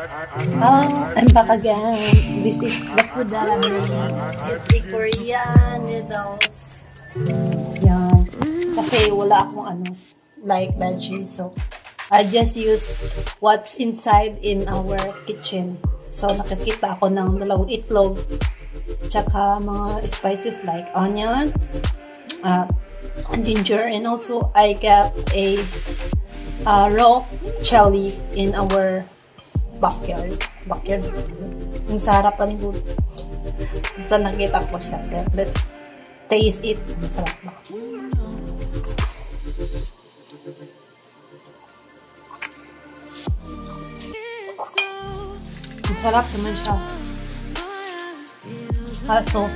I'm back again. This is the food that I'm making. It's the Korean noodles. Yan. Kasi wala akong like veggie. So, I just use what's inside in our kitchen. So, nakakita ako ng dalawang itlog. Tsaka mga spices like onion, ginger, and also I got a raw chili in our backyard. Yung sa harapan doon. So, nakita ko siya. Let's taste it. Masarap ba? Masarap naman siya. Kaso,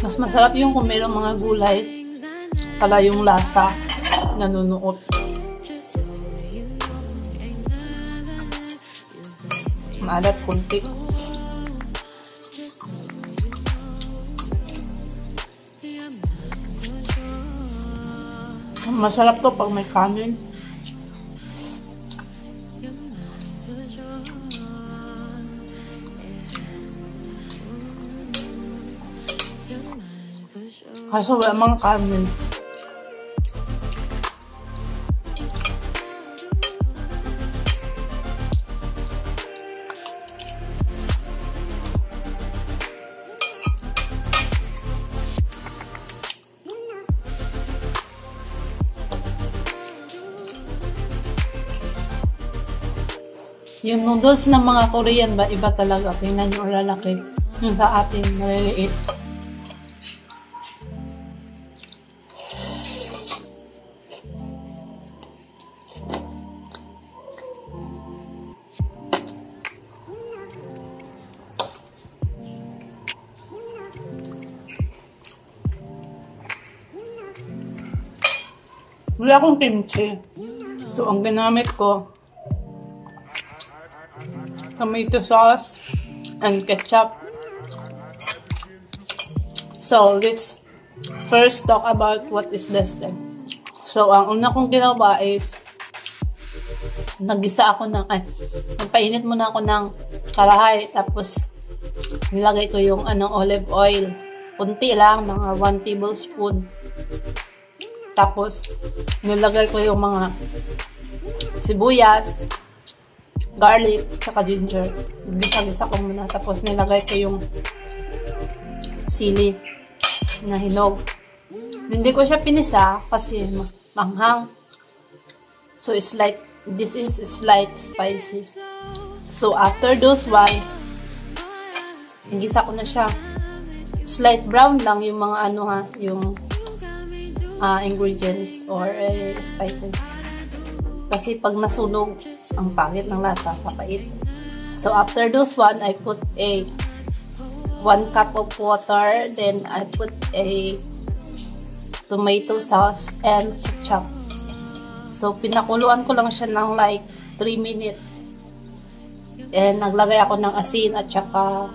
mas masarap yung kung mayroong mga gulay pala yung lasa nanunuot. Maalat kunti. Masarap to pag may kanin. Kaso wala mga kanin. Yung noodles ng mga Korean ba, iba talaga. Tingnan nyo, lalaki. Yung sa atin, maliliit. Wala akong kimchi. So, ang ginamit ko, tomato sauce and ketchup. So, let's first talk about what is this then. So, ang una kong ginawa is nagpainit muna ako ng karahay, tapos nilagay ko yung olive oil. Kunti lang, mga 1 tablespoon. Tapos, nilagay ko yung mga sibuyas, garlic, saka ginger. Gisa-gisa ko muna. Tapos, nilagay ko yung sili na hinog. Hindi ko siya pinisa kasi manghang. So, this is slight spicy. So, after those one, gisa ko na siya. Slight brown lang yung mga yung ingredients or spices. Kasi pag nasunog, ang pangit ng lasa, kapait. So, after those one, I put 1 cup of water. Then, I put a tomato sauce and ketchup. So, pinakuluan ko lang siya ng like 3 minutes. And, naglagay ako ng asin at saka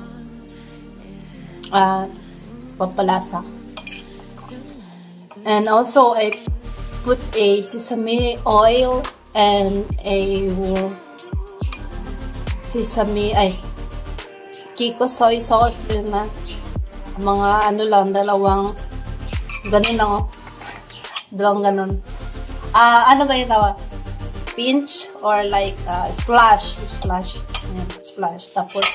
pampalasa. And also, I put a sesame oil and a Kiko soy sauce din na. Mga dalawang ganun lang dalawang ganun. Ano ba yung tawag? Pinch or like splash. Ayan, splash. Tapos,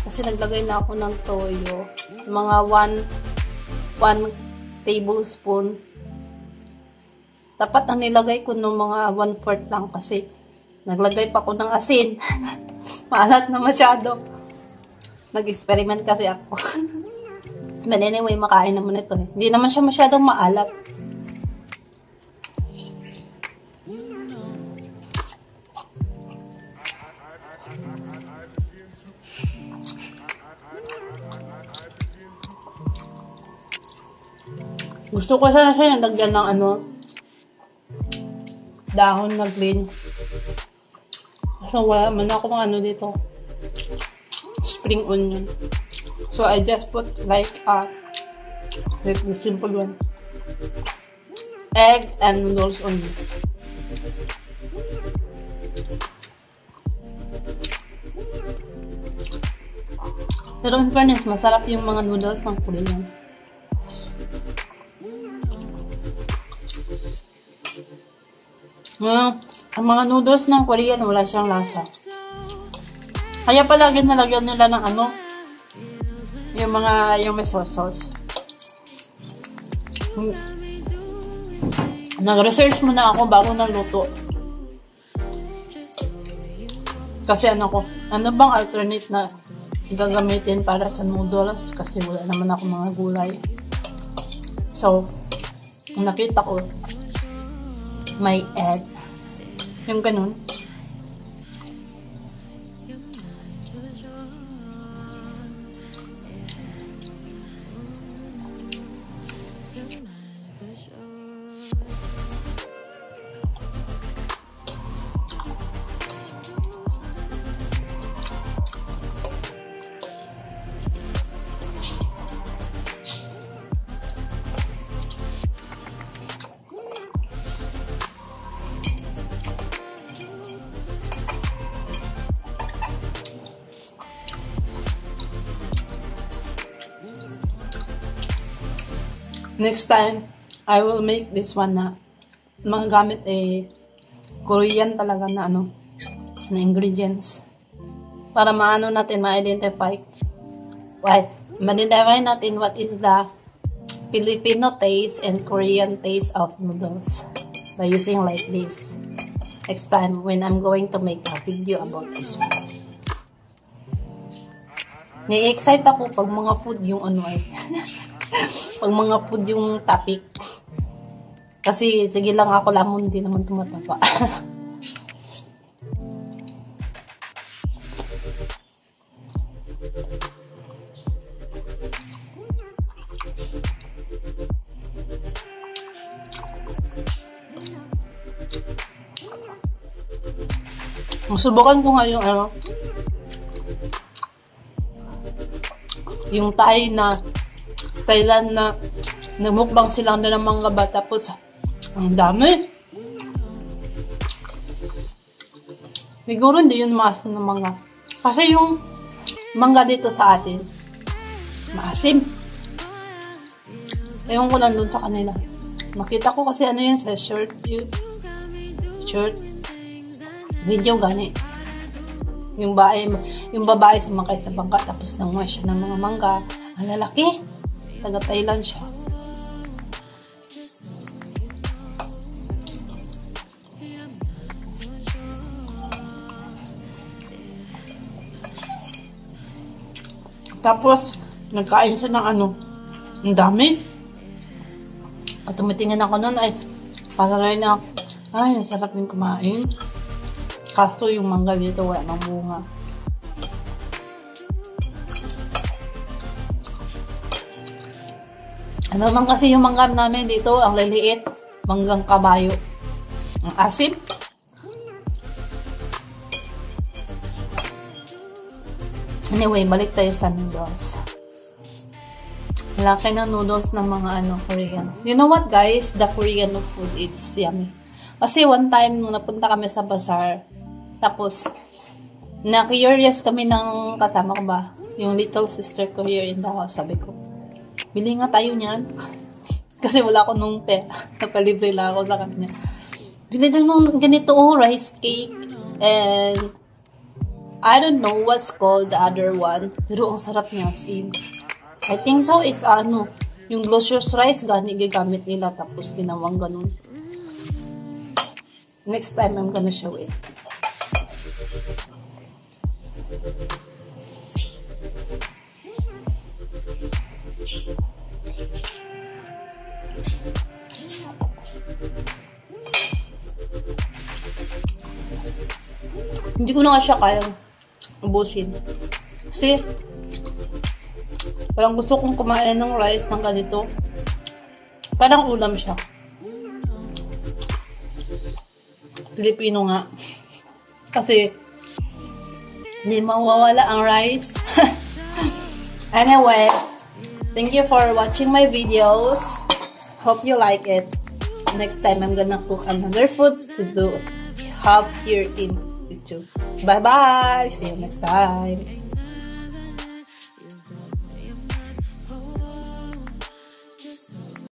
kasi naglagay na ako ng toyo. Mga 1 tablespoon. Dapat ang nilagay ko ng mga 1/4 lang kasi naglagay pa ko ng asin. Maalat na masyado. Nag-experiment kasi ako. But anyway, makain naman ito. Hindi naman siya masyadong maalat. Gusto ko sana siya nalagyan ng dahon na green. So, wala man ako ng dito. Spring onion. So, I just put like the simple one. Egg and noodles only. Pero in fairness, masarap yung mga noodles ng Korean. Ang mga noodles ng Korean, wala siyang lasa. Kaya palagi nalagyan nila ng ano, yung may sauce. Nag-research muna ako bago nagluto. Kasi ano bang alternate na gagamitin para sa noodles? Kasi wala naman ako mga gulay. So, nakita ko, may egg. Yung ganun. Next time, I will make this one na magagamit Korean talaga na na ingredients. Para maano natin, ma-identify natin what is the Filipino taste and Korean taste of noodles by using like this. Next time, when I'm going to make a video about this one. Na-excite ako pag mga food yung pag mga food yung topic. Kasi sige lang ako lamon, hindi naman tumatapa. Subukan ko nga yung Thailand na namukbang silang na ng mga bata. Tapos ang dami. Siguro hindi yun maasim ng mangga. Kasi yung mangga dito sa atin maasim. Ewan ko lang dun sa kanila. Makita ko kasi yun sa short video gani. Yung babae sumakay sa bangka tapos nanguha siya ng mga mangga. Ang lalaki. Taga Thailand siya. Tapos, nagkain siya ng ang dami. At tumitingin ako nun para rin ang sarap din kumain. Kaso yung mangga dito, wala nang bunga. Ano naman kasi yung mangga namin dito, ang liliit, manggang kabayo. Ang asim. Anyway, balik tayo sa noodles. Laki na noodles ng mga Korean. You know what guys? The Korean food, it's yummy. Kasi one time, nung napunta kami sa bazaar, tapos, na-curious kami ng kasama ko ba? Yung little sister ko here in the house, sabi ko, bili nga tayo niyan. Kasi wala ko nung pera. Napalibre lang ako sa kanya. Bili lang nung ganito, rice cake. And, I don't know what's called the other one. Pero ang sarap niya, I think so, it's yung glucose rice, gani gagamit nila. Tapos, ginawang ganun. Next time, I'm gonna show it. Hindi ko na nga siya kayang ubusin. Kasi, parang gusto kong kumain ng rice ng ganito. Parang ulam siya. Pilipino nga. Kasi, hindi mawawala ang rice. Anyway, thank you for watching my videos. Hope you like it. Next time, I'm gonna cook another food to have here in YouTube. Bye-bye! See you next time!